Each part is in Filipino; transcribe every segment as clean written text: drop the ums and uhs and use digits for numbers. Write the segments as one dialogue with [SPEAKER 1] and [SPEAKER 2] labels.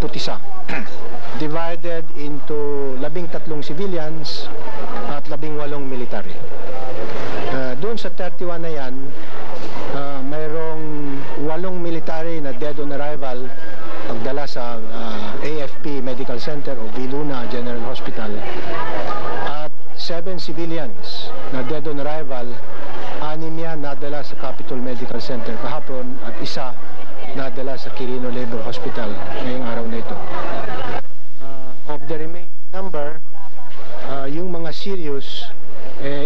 [SPEAKER 1] 31 divided into 13 civilians at 18 military. Doon sa 31 na yan, mayroong 8 military na dead on arrival pagdala sa AFP Medical Center o Viluna General Hospital, at 7 civilians na dead on arrival. 6 yan nadala sa Capitol Medical Center kahapon at 1 nadala sa Quirino Labor Hospital ngayong araw na ito. Of the remaining number, yung mga serious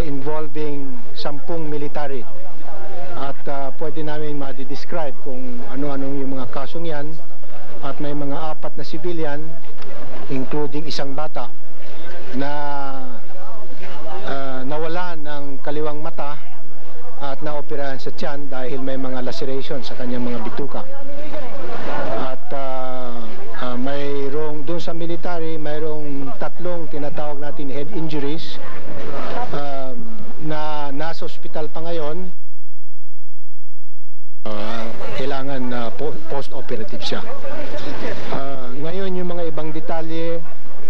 [SPEAKER 1] involving 10 military, at pwede namin ma-describe kung ano-ano yung mga kasong yan, at may mga 4 na civilian including isang bata na nawala ng kaliwang mata at naoperahan sa tiyan dahil may mga laceration sa kanyang mga bituka. At mayroong doon sa military, mayroong 3 tinatawag natin head injuries na nasa ospital pa ngayon. Kailangan post-operative siya. Ngayon yung mga ibang detalye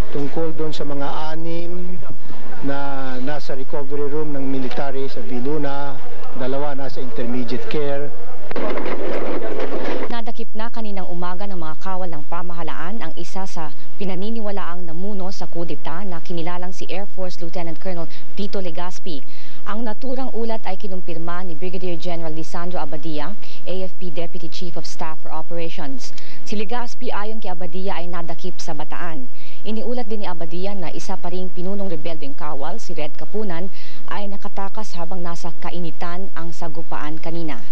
[SPEAKER 1] tungkol doon sa mga 6 na nasa recovery room ng military sa Viluna, 2 nasa intermediate care.
[SPEAKER 2] Nadakip na kaninang umaga ng mga kawal ng pamahalaan ang isa sa pinaniniwalaang namuno sa kudeta na kinilalang si Air Force Lieutenant Colonel Tito Legaspi. Ang naturang ulat ay kinumpirma ni Brigadier General Lisandro Abadia, AFP Deputy Chief of Staff for Operations. Si Legaspi ayon kay Abadia ay nadakip sa Bataan. Iniulat din ni Abadia na isa pa ring pinunong rebeldeng kawal, si Red Kapunan, ay nakatakas habang nasa kainitan ang sagupaan kanina.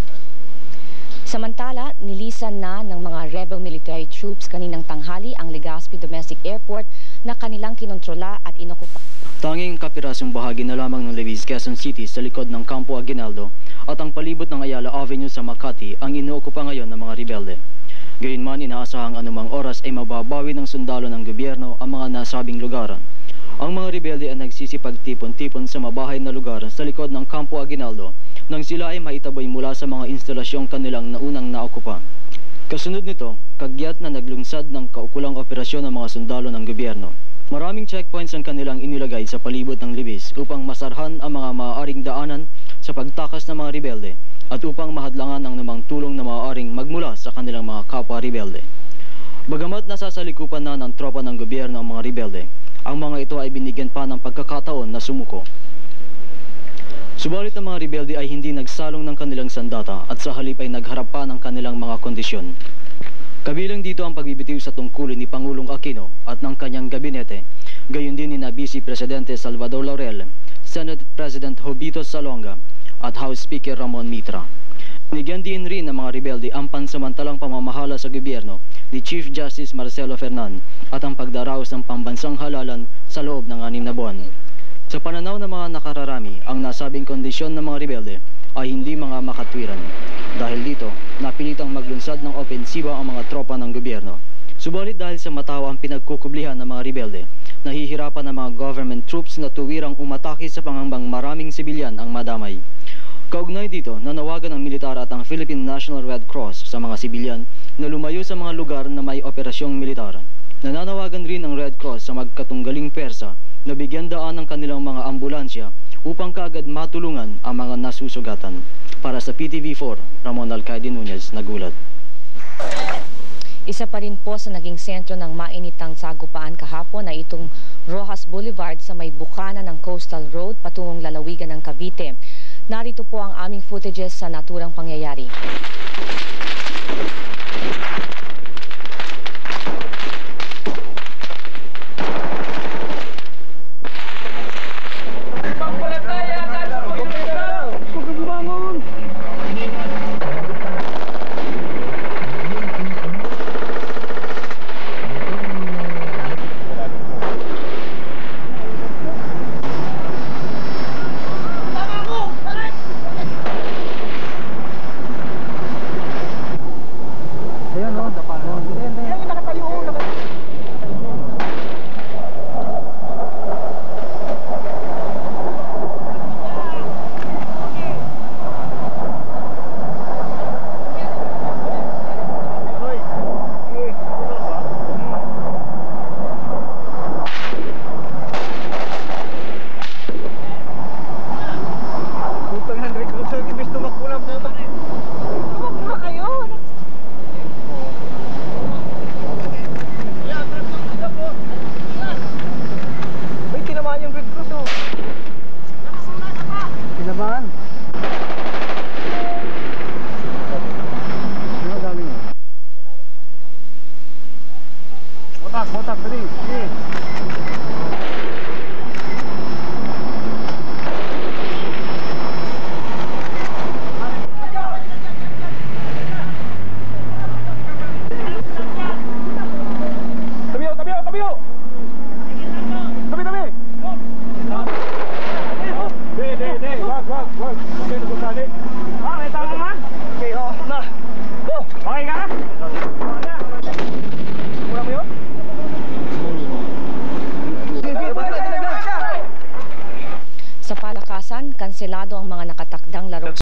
[SPEAKER 2] Samantala, nilisan na ng mga rebel military troops kaninang tanghali ang Legaspi Domestic Airport na kanilang kinontrola at inokupa.
[SPEAKER 3] Tanging kapirasong bahagi na lamang ng Leviz, Quezon City sa likod ng Campo Aguinaldo at ang palibot ng Ayala Avenue sa Makati ang inookupa ngayon ng mga rebelde. Gayunman, inaasahang anumang oras ay mababawi ng sundalo ng gobyerno ang mga nasabing lugar. Ang mga rebelde ay nagsisipagtipon-tipon sa mabahay na lugar sa likod ng Campo Aguinaldo nang sila ay maitaboy mula sa mga instalasyong kanilang naunang naokupa. Kasunod nito, kagyat na naglungsad ng kaukulang operasyon ng mga sundalo ng gobyerno. Maraming checkpoints ang kanilang inilagay sa palibot ng Leviz upang masarhan ang mga maaaring daanan sa pagtakas ng mga rebelde at upang mahadlangan ang namang tulong na maaaring magmula sa kanilang mga kapwa rebelde. Bagamat nasasalikupan na ng tropa ng gobyerno ang mga rebelde, ang mga ito ay binigyan pa ng pagkakataon na sumuko. Subalit ang mga rebelde ay hindi nagsalong ng kanilang sandata at sa halip ay nagharap pa ng kanilang mga kondisyon. Kabilang dito ang pagbibitiw sa tungkulin ni Pangulong Aquino at ng kanyang gabinete, gayon din ni Vice Presidente Salvador Laurel, Senate President Jovito Salonga at House Speaker Ramon Mitra. Binigyan din rin ng mga rebelde ang pansamantalang pamamahala sa gobyerno ni Chief Justice Marcelo Fernan at ang pagdaraos ng pambansang halalan sa loob ng 6 na buwan. Sa pananaw ng mga nakararami, ang nasabing kondisyon ng mga rebelde ay hindi mga makatwiran. Dahil dito, napilitang maglunsad ng opensiba ang mga tropa ng gobyerno. Subalit dahil sa matawa ang pinagkukublihan ng mga rebelde, nahihirapan ang mga government troops na tuwirang umatake sa pangambang maraming sibilyan ang madamay. Kaugnay dito, nanawagan ng militar at ang Philippine National Red Cross sa mga sibilyan na lumayo sa mga lugar na may operasyong militar. Nananawagan rin ng Red Cross sa magkatunggaling persa na bigyan daan ng kanilang mga ambulansya upang kaagad matulungan ang mga nasusugatan. Para sa PTV4, Ramon Alcaide Nunez, nagulat.
[SPEAKER 2] Isa pa rin po sa naging sentro ng mainitang sagupaan kahapon ay itong Rojas Boulevard sa may bukana ng Coastal Road patungong lalawigan ng Cavite. Narito po ang aming footages sa naturang pangyayari.
[SPEAKER 4] Botak, dali. Sige. Tabiyo! Tabi! Di. Wag. Okay, nagusali. May tama man? Okay, ho. Na. Go! Okay ka? Muna mo yun?
[SPEAKER 2] Sa palakasan, kanselado ang mga nakatakdang laro